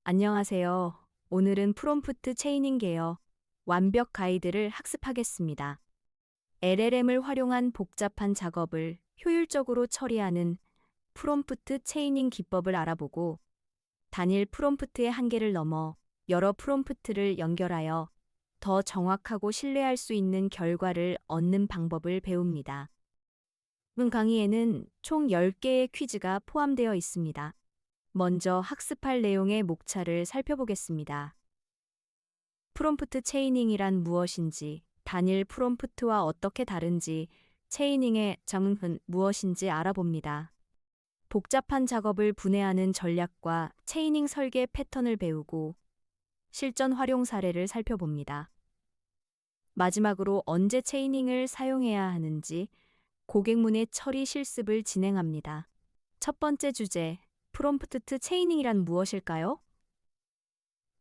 안녕하세요. 오늘은 프롬프트 체이닝 계열 완벽 가이드를 학습하겠습니다. LLM을 활용한 복잡한 작업을 효율적으로 처리하는 프롬프트 체이닝 기법을 알아보고 단일 프롬프트의 한계를 넘어 여러 프롬프트를 연결하여 더 정확하고 신뢰할 수 있는 결과를 얻는 방법을 배웁니다. 이번 강의에는 총 10개의 퀴즈가 포함되어 있습니다. 먼저 학습할 내용의 목차를 살펴보겠습니다. 프롬프트 체이닝이란 무엇인지, 단일 프롬프트와 어떻게 다른지, 체이닝의 정의는 무엇인지 알아봅니다. 복잡한 작업을 분해하는 전략과 체이닝 설계 패턴을 배우고 실전 활용 사례를 살펴봅니다. 마지막으로 언제 체이닝을 사용해야 하는지 고객문의 처리 실습을 진행합니다. 첫 번째 주제, 프롬프트 체이닝이란 무엇일까요?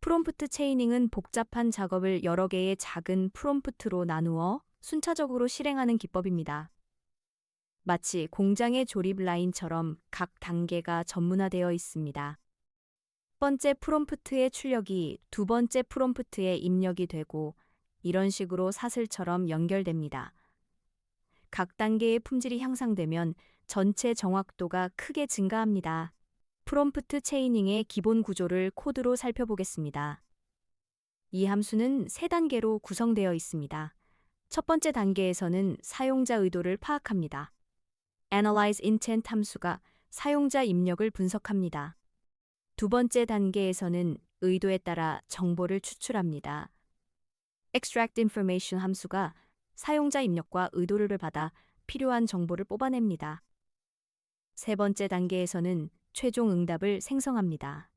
프롬프트 체이닝은 복잡한 작업을 여러 개의 작은 프롬프트로 나누어 순차적으로 실행하는 기법입니다. 마치 공장의 조립 라인처럼 각 단계가 전문화되어 있습니다. 첫 번째 프롬프트의 출력이 두 번째 프롬프트에 입력이 되고 이런 식으로 사슬처럼 연결됩니다. 각 단계의 품질이 향상되면 전체 정확도가 크게 증가합니다. 프롬프트 체이닝의 기본 구조를 코드로 살펴보겠습니다. 이 함수는 세 단계로 구성되어 있습니다. 첫 번째 단계에서는 사용자 의도를 파악합니다. Analyze Intent 함수가 사용자 입력을 분석합니다. 두 번째 단계에서는 의도에 따라 정보를 추출합니다. Extract Information 함수가 사용자 입력과 의도를 받아 필요한 정보를 뽑아냅니다. 세 번째 단계에서는 최종 응답을 생성합니다.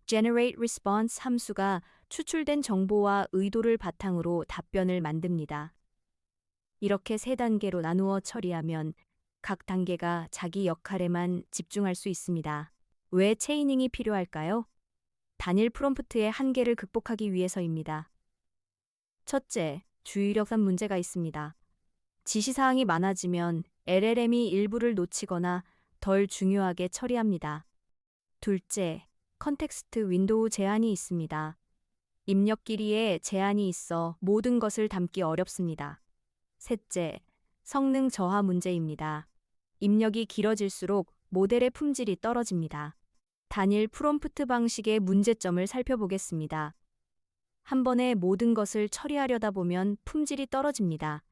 Generate Response 함수가 추출된 정보와 의도를 바탕으로 답변을 만듭니다. 이렇게 세 단계로 나누어 처리하면 각 단계가 자기 역할에만 집중할 수 있습니다. 왜 체이닝이 필요할까요? 단일 프롬프트의 한계를 극복하기 위해서입니다. 첫째, 주의력상 문제가 있습니다. 지시사항이 많아지면 LLM이 일부를 놓치거나 덜 중요하게 처리합니다. 둘째, 컨텍스트 윈도우 제한이 있습니다. 입력 길이에 제한이 있어 모든 것을 담기 어렵습니다. 셋째, 성능 저하 문제입니다. 입력이 길어질수록 모델의 품질이 떨어집니다. 단일 프롬프트 방식의 문제점을 살펴보겠습니다. 한 번에 모든 것을 처리하려다 보면 품질이 떨어집니다.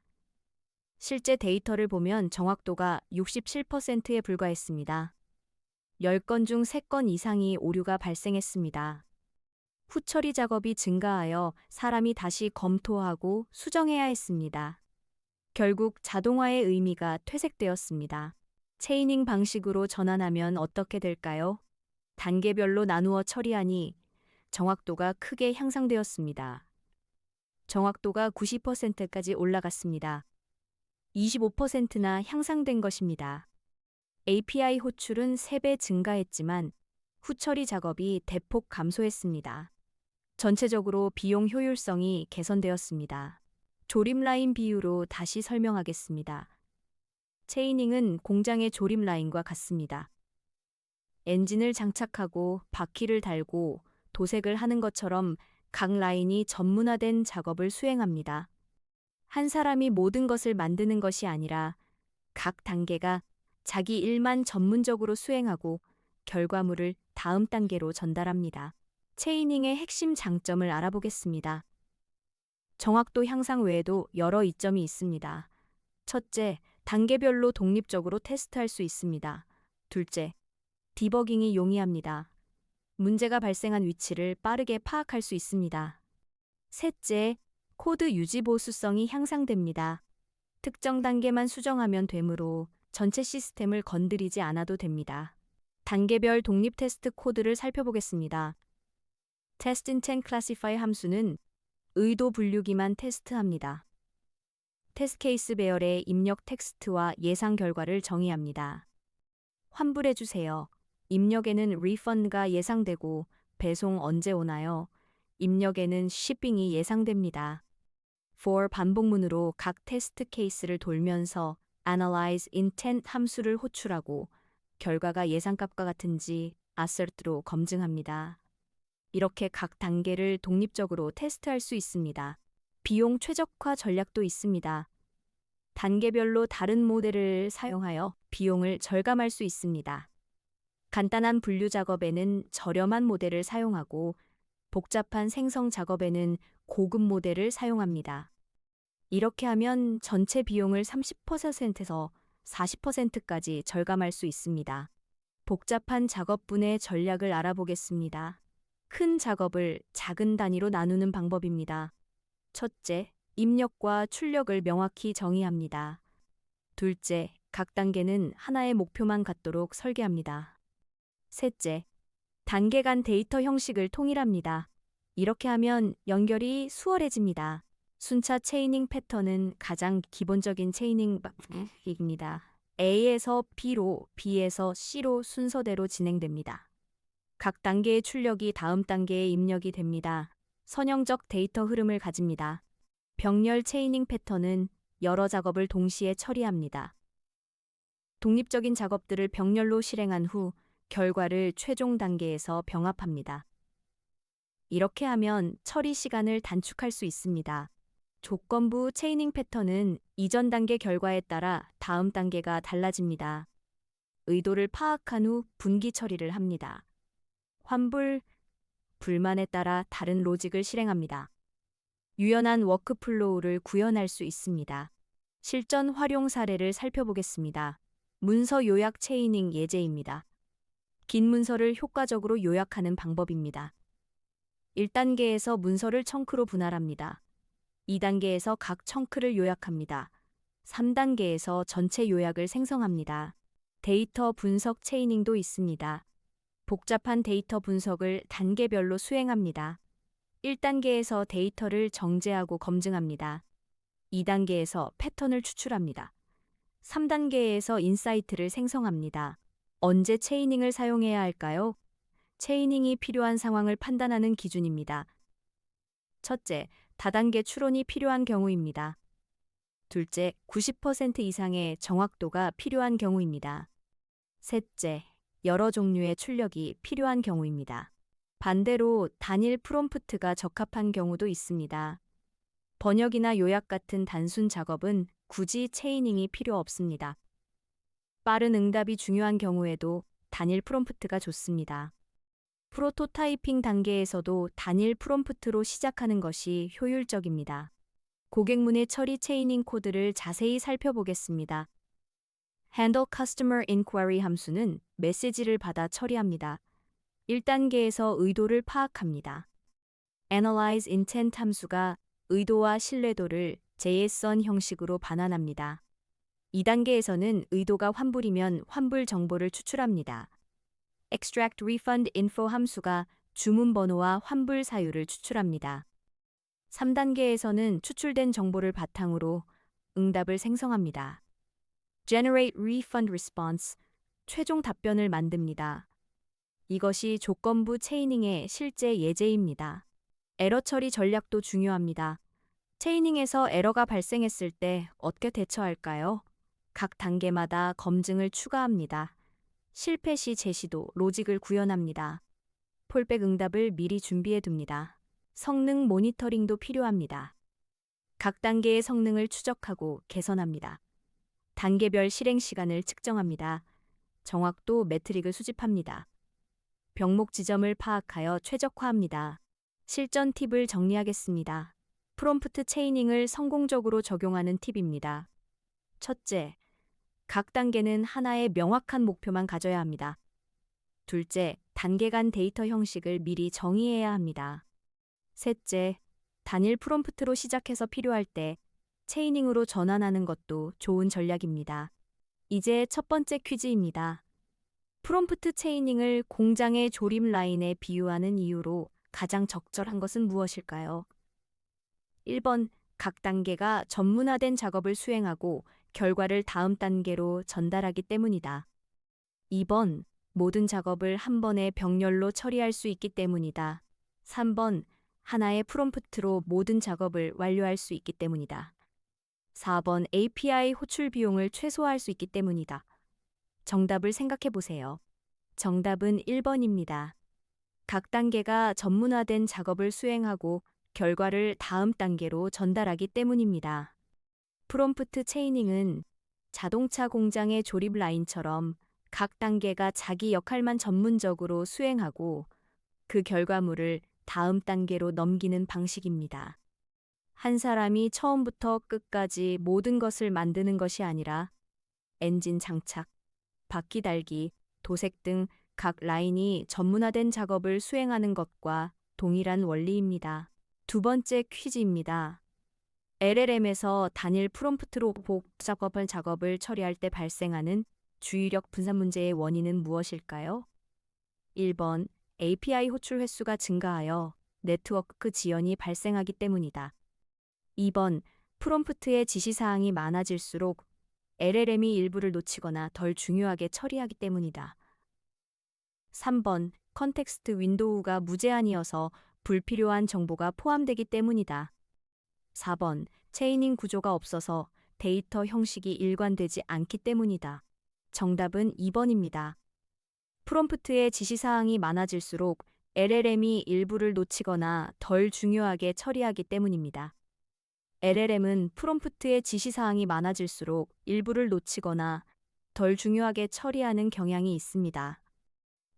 실제 데이터를 보면 정확도가 67%에 불과했습니다. 10건 중 3건 이상이 오류가 발생했습니다. 후처리 작업이 증가하여 사람이 다시 검토하고 수정해야 했습니다. 결국 자동화의 의미가 퇴색되었습니다. 체이닝 방식으로 전환하면 어떻게 될까요? 단계별로 나누어 처리하니 정확도가 크게 향상되었습니다. 정확도가 90%까지 올라갔습니다. 25%나 향상된 것입니다. API 호출은 3배 증가했지만 후처리 작업이 대폭 감소했습니다. 전체적으로 비용 효율성이 개선되었습니다. 조립 라인 비유로 다시 설명하겠습니다. 체이닝은 공장의 조립 라인과 같습니다. 엔진을 장착하고 바퀴를 달고 도색을 하는 것처럼 각 라인이 전문화된 작업을 수행합니다. 한 사람이 모든 것을 만드는 것이 아니라 각 단계가 자기 일만 전문적으로 수행하고 결과물을 다음 단계로 전달합니다. 체이닝의 핵심 장점을 알아보겠습니다. 정확도 향상 외에도 여러 이점이 있습니다. 첫째, 단계별로 독립적으로 테스트할 수 있습니다. 둘째, 디버깅이 용이합니다. 문제가 발생한 위치를 빠르게 파악할 수 있습니다. 셋째, 코드 유지 보수성이 향상됩니다. 특정 단계만 수정하면 되므로 전체 시스템을 건드리지 않아도 됩니다. 단계별 독립 테스트 코드를 살펴보겠습니다. Test Intent Classify 함수는 의도 분류기만 테스트합니다. 테스트 케이스 배열의 입력 텍스트와 예상 결과를 정의합니다. 환불해주세요. 입력에는 refund가 예상되고 배송 언제 오나요? 입력에는 shipping이 예상됩니다. for 반복문으로 각 테스트 케이스를 돌면서 analyze intent 함수를 호출하고 결과가 예상값과 같은지 assert로 검증합니다. 이렇게 각 단계를 독립적으로 테스트할 수 있습니다. 비용 최적화 전략도 있습니다. 단계별로 다른 모델을 사용하여 비용을 절감할 수 있습니다. 간단한 분류 작업에는 저렴한 모델을 사용하고 복잡한 생성 작업에는 고급 모델을 사용합니다. 이렇게 하면 전체 비용을 30%에서 40%까지 절감할 수 있습니다. 복잡한 작업분의 전략을 알아보겠습니다. 큰 작업을 작은 단위로 나누는 방법입니다. 첫째, 입력과 출력을 명확히 정의합니다. 둘째, 각 단계는 하나의 목표만 갖도록 설계합니다. 셋째, 단계 간 데이터 형식을 통일합니다. 이렇게 하면 연결이 수월해집니다. 순차 체이닝 패턴은 가장 기본적인 체이닝 방식입니다. A에서 B로, B에서 C로 순서대로 진행됩니다. 각 단계의 출력이 다음 단계에 입력이 됩니다. 선형적 데이터 흐름을 가집니다. 병렬 체이닝 패턴은 여러 작업을 동시에 처리합니다. 독립적인 작업들을 병렬로 실행한 후 결과를 최종 단계에서 병합합니다. 이렇게 하면 처리 시간을 단축할 수 있습니다. 조건부 체이닝 패턴은 이전 단계 결과에 따라 다음 단계가 달라집니다. 의도를 파악한 후 분기 처리를 합니다. 환불, 불만에 따라 다른 로직을 실행합니다. 유연한 워크플로우를 구현할 수 있습니다. 실전 활용 사례를 살펴보겠습니다. 문서 요약 체이닝 예제입니다. 긴 문서를 효과적으로 요약하는 방법입니다. 1단계에서 문서를 청크로 분할합니다. 2단계에서 각 청크를 요약합니다. 3단계에서 전체 요약을 생성합니다. 데이터 분석 체이닝도 있습니다. 복잡한 데이터 분석을 단계별로 수행합니다. 1단계에서 데이터를 정제하고 검증합니다. 2단계에서 패턴을 추출합니다. 3단계에서 인사이트를 생성합니다. 언제 체이닝을 사용해야 할까요? 체이닝이 필요한 상황을 판단하는 기준입니다. 첫째, 다단계 추론이 필요한 경우입니다. 둘째, 90% 이상의 정확도가 필요한 경우입니다. 셋째, 여러 종류의 출력이 필요한 경우입니다. 반대로 단일 프롬프트가 적합한 경우도 있습니다. 번역이나 요약 같은 단순 작업은 굳이 체이닝이 필요 없습니다. 빠른 응답이 중요한 경우에도 단일 프롬프트가 좋습니다. 프로토타이핑 단계에서도 단일 프롬프트로 시작하는 것이 효율적입니다. 고객문의 처리 체이닝 코드를 자세히 살펴보겠습니다. Handle Customer Inquiry 함수는 메시지를 받아 처리합니다. 1단계에서 의도를 파악합니다. Analyze Intent 함수가 의도와 신뢰도를 JSON 형식으로 반환합니다. 2단계에서는 의도가 환불이면 환불 정보를 추출합니다. Extract Refund Info 함수가 주문 번호와 환불 사유를 추출합니다. 3단계에서는 추출된 정보를 바탕으로 응답을 생성합니다. Generate Refund Response, 최종 답변을 만듭니다. 이것이 조건부 체이닝의 실제 예제입니다. 에러 처리 전략도 중요합니다. 체이닝에서 에러가 발생했을 때 어떻게 대처할까요? 각 단계마다 검증을 추가합니다. 실패 시 제시도 로직을 구현합니다. 폴백 응답을 미리 준비해 둡니다. 성능 모니터링도 필요합니다. 각 단계의 성능을 추적하고 개선합니다. 단계별 실행 시간을 측정합니다. 정확도 매트릭을 수집합니다. 병목 지점을 파악하여 최적화합니다. 실전 팁을 정리하겠습니다. 프롬프트 체이닝을 성공적으로 적용하는 팁입니다. 첫째, 각 단계는 하나의 명확한 목표만 가져야 합니다. 둘째, 단계 간 데이터 형식을 미리 정의해야 합니다. 셋째, 단일 프롬프트로 시작해서 필요할 때 체이닝으로 전환하는 것도 좋은 전략입니다. 이제 첫 번째 퀴즈입니다. 프롬프트 체이닝을 공장의 조립 라인에 비유하는 이유로 가장 적절한 것은 무엇일까요? 1번, 각 단계가 전문화된 작업을 수행하고 결과를 다음 단계로 전달하기 때문이다. 2번, 모든 작업을 한 번에 병렬로 처리할 수 있기 때문이다. 3번, 하나의 프롬프트로 모든 작업을 완료할 수 있기 때문이다. 4번, API 호출 비용을 최소화할 수 있기 때문이다. 정답을 생각해 보세요. 정답은 1번입니다. 각 단계가 전문화된 작업을 수행하고 결과를 다음 단계로 전달하기 때문입니다. 프롬프트 체이닝은 자동차 공장의 조립 라인처럼 각 단계가 자기 역할만 전문적으로 수행하고 그 결과물을 다음 단계로 넘기는 방식입니다. 한 사람이 처음부터 끝까지 모든 것을 만드는 것이 아니라 엔진 장착, 바퀴 달기, 도색 등 각 라인이 전문화된 작업을 수행하는 것과 동일한 원리입니다. 두 번째 퀴즈입니다. LLM에서 단일 프롬프트로 복잡한 작업을 처리할 때 발생하는 주의력 분산 문제의 원인은 무엇일까요? 1번, API 호출 횟수가 증가하여 네트워크 지연이 발생하기 때문이다. 2번, 프롬프트의 지시사항이 많아질수록 LLM이 일부를 놓치거나 덜 중요하게 처리하기 때문이다. 3번, 컨텍스트 윈도우가 무제한이어서 불필요한 정보가 포함되기 때문이다. 4번, 체이닝 구조가 없어서 데이터 형식이 일관되지 않기 때문이다. 정답은 2번입니다. 프롬프트의 지시사항이 많아질수록 LLM이 일부를 놓치거나 덜 중요하게 처리하기 때문입니다. LLM은 프롬프트의 지시사항이 많아질수록 일부를 놓치거나 덜 중요하게 처리하는 경향이 있습니다.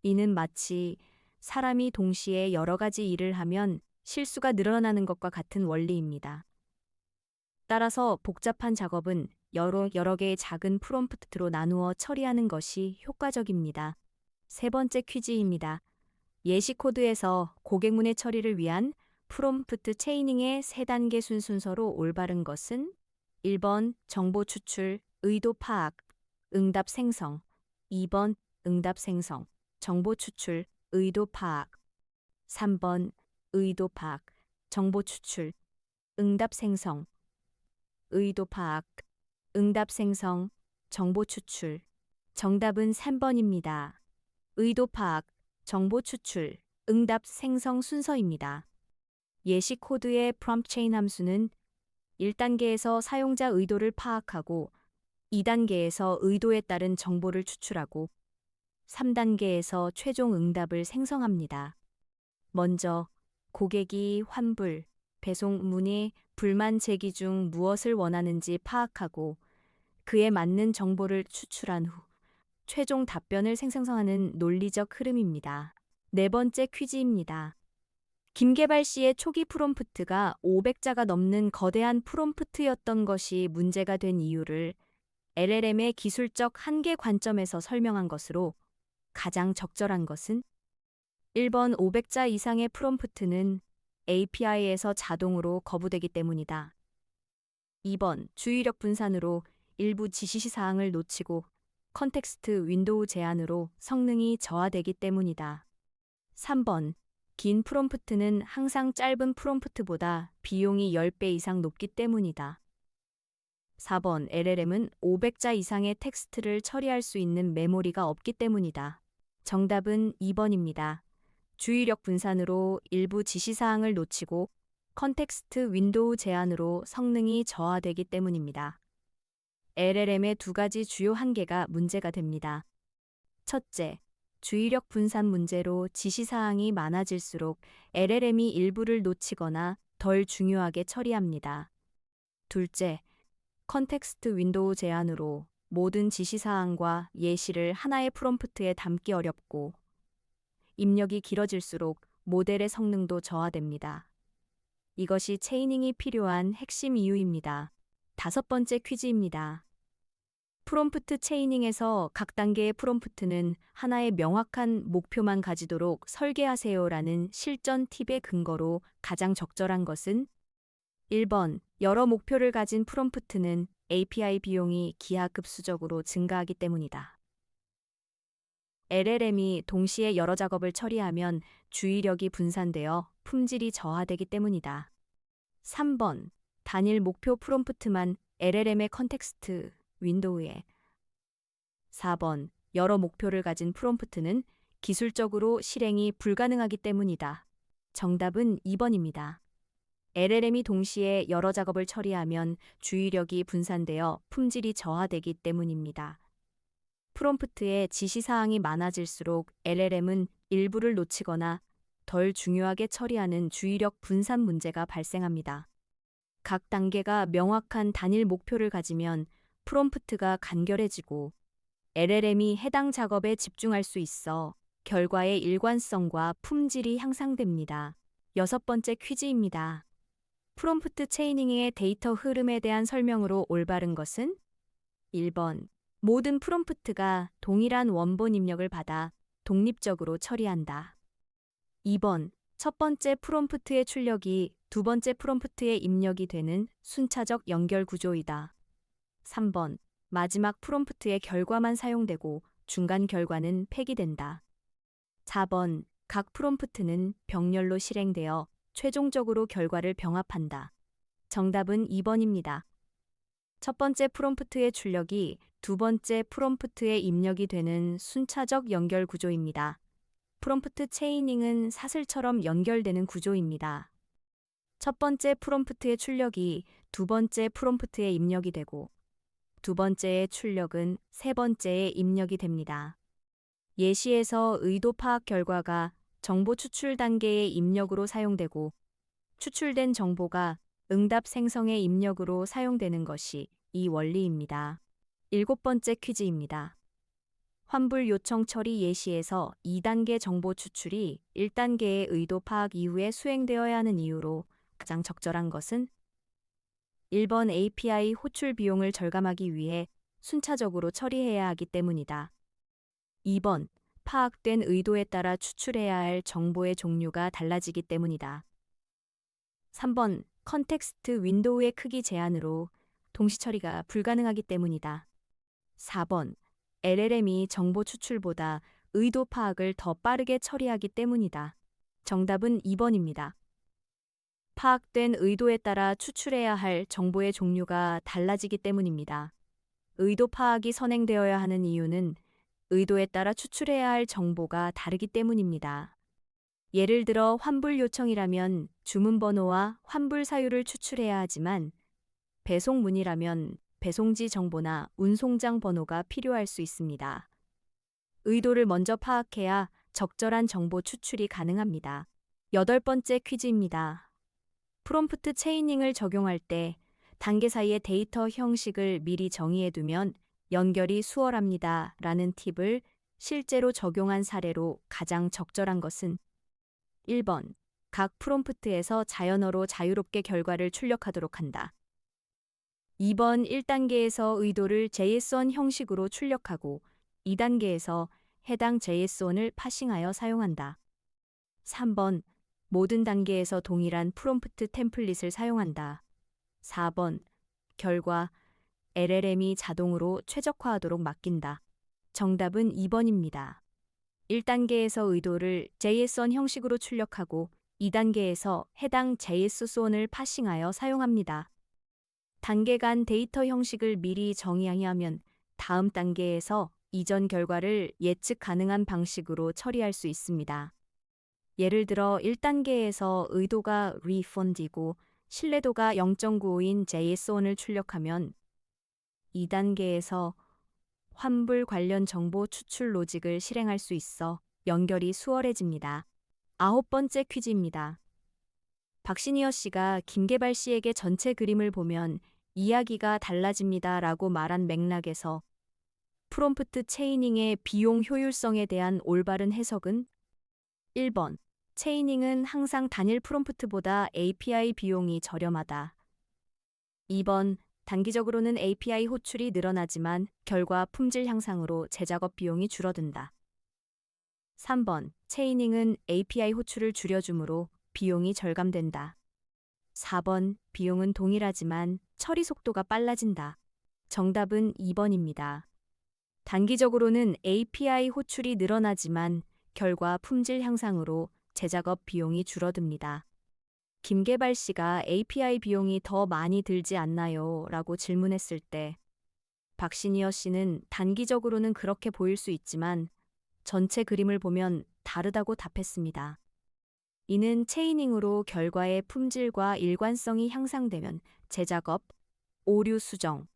이는 마치 사람이 동시에 여러 가지 일을 하면 실수가 늘어나는 것과 같은 원리입니다. 따라서 복잡한 작업은 여러 개의 작은 프롬프트로 나누어 처리하는 것이 효과적입니다. 세 번째 퀴즈입니다. 예시 코드에서 고객문의 처리를 위한 프롬프트 체이닝의 세 단계 순서로 올바른 것은 1번 정보 추출, 의도 파악, 응답 생성, 2번 응답 생성, 정보 추출, 의도 파악, 3번 의도 파악, 정보 추출, 응답 생성, 의도 파악, 응답 생성, 정보 추출. 정답은 3번입니다. 의도 파악, 정보 추출, 응답 생성 순서입니다. 예시 코드의 prompt chain 함수는 1단계에서 사용자 의도를 파악하고 2단계에서 의도에 따른 정보를 추출하고 3단계에서 최종 응답을 생성합니다. 먼저 고객이 환불, 배송 문의, 불만 제기 중 무엇을 원하는지 파악하고 그에 맞는 정보를 추출한 후 최종 답변을 생성하는 논리적 흐름입니다. 네 번째 퀴즈입니다. 김계발 씨의 초기 프롬프트가 500자가 넘는 거대한 프롬프트였던 것이 문제가 된 이유를 LLM의 기술적 한계 관점에서 설명한 것으로 가장 적절한 것은 1번 500자 이상의 프롬프트는 API에서 자동으로 거부되기 때문이다. 2번 주의력 분산으로 일부 지시사항을 놓치고 컨텍스트 윈도우 제한으로 성능이 저하되기 때문이다. 3번 긴 프롬프트는 항상 짧은 프롬프트보다 비용이 10배 이상 높기 때문이다. 4번 LLM은 500자 이상의 텍스트를 처리할 수 있는 메모리가 없기 때문이다. 정답은 2번입니다. 주의력 분산으로 일부 지시사항을 놓치고 컨텍스트 윈도우 제한으로 성능이 저하되기 때문입니다. LLM의 두 가지 주요 한계가 문제가 됩니다. 첫째, 주의력 분산 문제로 지시사항이 많아질수록 LLM이 일부를 놓치거나 덜 중요하게 처리합니다. 둘째, 컨텍스트 윈도우 제한으로 모든 지시사항과 예시를 하나의 프롬프트에 담기 어렵고 입력이 길어질수록 모델의 성능도 저하됩니다. 이것이 체이닝이 필요한 핵심 이유입니다. 다섯 번째 퀴즈입니다. 프롬프트 체이닝에서 각 단계의 프롬프트는 하나의 명확한 목표만 가지도록 설계하세요라는 실전 팁의 근거로 가장 적절한 것은 1번 여러 목표를 가진 프롬프트는 API 비용이 기하급수적으로 증가하기 때문이다. LLM이 동시에 여러 작업을 처리하면 주의력이 분산되어 품질이 저하되기 때문이다. 3번 단일 목표 프롬프트만 LLM의 컨텍스트 윈도우에 4번 여러 목표를 가진 프롬프트는 기술적으로 실행이 불가능하기 때문이다. 정답은 2번입니다. LLM이 동시에 여러 작업을 처리하면 주의력이 분산되어 품질이 저하되기 때문입니다. 프롬프트에 지시사항이 많아질수록 LLM은 일부를 놓치거나 덜 중요하게 처리하는 주의력 분산 문제가 발생합니다. 각 단계가 명확한 단일 목표를 가지면 프롬프트가 간결해지고 LLM이 해당 작업에 집중할 수 있어 결과의 일관성과 품질이 향상됩니다. 여섯 번째 퀴즈입니다. 프롬프트 체이닝의 데이터 흐름에 대한 설명으로 올바른 것은? 1번. 모든 프롬프트가 동일한 원본 입력을 받아 독립적으로 처리한다. 2번. 첫 번째 프롬프트의 출력이 두 번째 프롬프트의 입력이 되는 순차적 연결 구조이다. 3번. 마지막 프롬프트의 결과만 사용되고 중간 결과는 폐기된다. 4번. 각 프롬프트는 병렬로 실행되어 최종적으로 결과를 병합한다. 정답은 2번입니다. 첫 번째 프롬프트의 출력이 두 번째 프롬프트의 입력이 되는 순차적 연결 구조입니다. 프롬프트 체이닝은 사슬처럼 연결되는 구조입니다. 첫 번째 프롬프트의 출력이 두 번째 프롬프트에 입력이 되고 두 번째의 출력은 세 번째에 입력이 됩니다. 예시에서 의도 파악 결과가 정보 추출 단계의 입력으로 사용되고 추출된 정보가 응답 생성의 입력으로 사용되는 것이 이 원리입니다. 일곱 번째 퀴즈입니다. 환불 요청 처리 예시에서 2단계 정보 추출이 1단계의 의도 파악 이후에 수행되어야 하는 이유로 가장 적절한 것은? 1번 API 호출 비용을 절감하기 위해 순차적으로 처리해야 하기 때문이다. 2번 파악된 의도에 따라 추출해야 할 정보의 종류가 달라지기 때문이다. 3번 컨텍스트 윈도우의 크기 제한으로 동시 처리가 불가능하기 때문이다. 4번 LLM이 정보 추출보다 의도 파악을 더 빠르게 처리하기 때문이다. 정답은 2번입니다. 파악된 의도에 따라 추출해야 할 정보의 종류가 달라지기 때문입니다. 의도 파악이 선행되어야 하는 이유는 의도에 따라 추출해야 할 정보가 다르기 때문입니다. 예를 들어 환불 요청이라면 주문 번호와 환불 사유를 추출해야 하지만 배송 문의라면 배송지 정보나 운송장 번호가 필요할 수 있습니다. 의도를 먼저 파악해야 적절한 정보 추출이 가능합니다. 여덟 번째 퀴즈입니다. 프롬프트 체이닝을 적용할 때 단계 사이의 데이터 형식을 미리 정의해두면 연결이 수월합니다. 라는 팁을 실제로 적용한 사례로 가장 적절한 것은? 1번. 각 프롬프트에서 자연어로 자유롭게 결과를 출력하도록 한다. 2번 1단계에서 의도를 JSON 형식으로 출력하고 2단계에서 해당 JSON을 파싱하여 사용한다. 3번 모든 단계에서 동일한 프롬프트 템플릿을 사용한다. 4번 결과 LLM이 자동으로 최적화하도록 맡긴다. 정답은 2번입니다. 1단계에서 의도를 JSON 형식으로 출력하고 2단계에서 해당 JSON을 파싱하여 사용합니다. 단계 간 데이터 형식을 미리 정의하면 다음 단계에서 이전 결과를 예측 가능한 방식으로 처리할 수 있습니다. 예를 들어 1단계에서 의도가 refund이고 신뢰도가 0.95인 JSON을 출력하면 2단계에서 환불 관련 정보 추출 로직을 실행할 수 있어 연결이 수월해집니다. 아홉 번째 퀴즈입니다. 박시니어 씨가 김계발 씨에게 전체 그림을 보면 이야기가 달라집니다. 라고 말한 맥락에서 프롬프트 체이닝의 비용 효율성에 대한 올바른 해석은? 1번. 체이닝은 항상 단일 프롬프트보다 API 비용이 저렴하다. 2번. 단기적으로는 API 호출이 늘어나지만 결과 품질 향상으로 재작업 비용이 줄어든다. 3번. 체이닝은 API 호출을 줄여주므로 비용이 절감된다. 4번. 비용은 동일하지만 처리 속도가 빨라진다. 정답은 2번입니다. 단기적으로는 API 호출이 늘어나지만 결과 품질 향상으로 재작업 비용이 줄어듭니다. 김계발 씨가 API 비용이 더 많이 들지 않나요? 라고 질문했을 때 박시니어 씨는 단기적으로는 그렇게 보일 수 있지만 전체 그림을 보면 다르다고 답했습니다. 이는 체이닝으로 결과의 품질과 일관성이 향상되면 재작업, 오류 수정,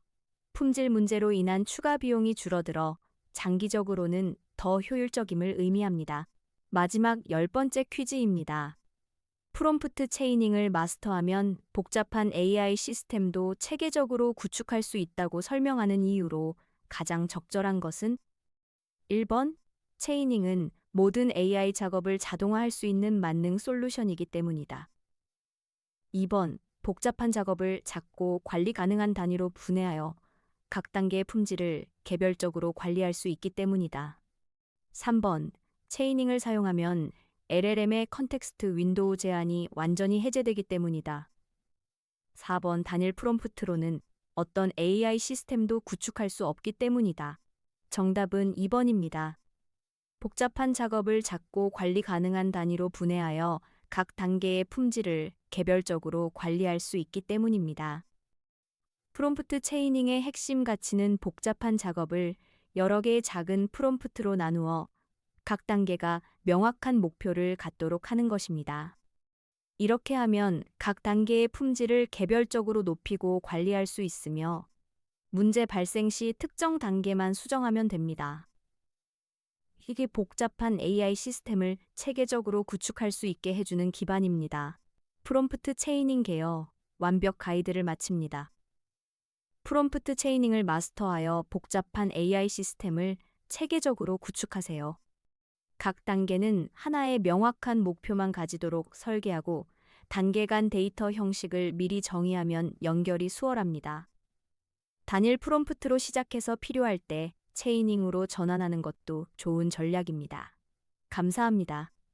품질 문제로 인한 추가 비용이 줄어들어 장기적으로는 더 효율적임을 의미합니다. 마지막 10번째 퀴즈입니다. 프롬프트 체이닝을 마스터하면 복잡한 AI 시스템도 체계적으로 구축할 수 있다고 설명하는 이유로 가장 적절한 것은? 1번, 체이닝은 모든 AI 작업을 자동화할 수 있는 만능 솔루션이기 때문이다. 2번, 복잡한 작업을 작고 관리 가능한 단위로 분해하여 각 단계의 품질을 개별적으로 관리할 수 있기 때문이다. 3번, 체이닝을 사용하면 LLM의 컨텍스트 윈도우 제한이 완전히 해제되기 때문이다. 4번, 단일 프롬프트로는 어떤 AI 시스템도 구축할 수 없기 때문이다. 정답은 2번입니다. 복잡한 작업을 작고 관리 가능한 단위로 분해하여 각 단계의 품질을 개별적으로 관리할 수 있기 때문입니다. 프롬프트 체이닝의 핵심 가치는 복잡한 작업을 여러 개의 작은 프롬프트로 나누어 각 단계가 명확한 목표를 갖도록 하는 것입니다. 이렇게 하면 각 단계의 품질을 개별적으로 높이고 관리할 수 있으며 문제 발생 시 특정 단계만 수정하면 됩니다. 이게 복잡한 AI 시스템을 체계적으로 구축할 수 있게 해주는 기반입니다. 프롬프트 체이닝 개요. 완벽 가이드를 마칩니다. 프롬프트 체이닝을 마스터하여 복잡한 AI 시스템을 체계적으로 구축하세요. 각 단계는 하나의 명확한 목표만 가지도록 설계하고 단계 간 데이터 형식을 미리 정의하면 연결이 수월합니다. 단일 프롬프트로 시작해서 필요할 때 체이닝으로 전환하는 것도 좋은 전략입니다. 감사합니다.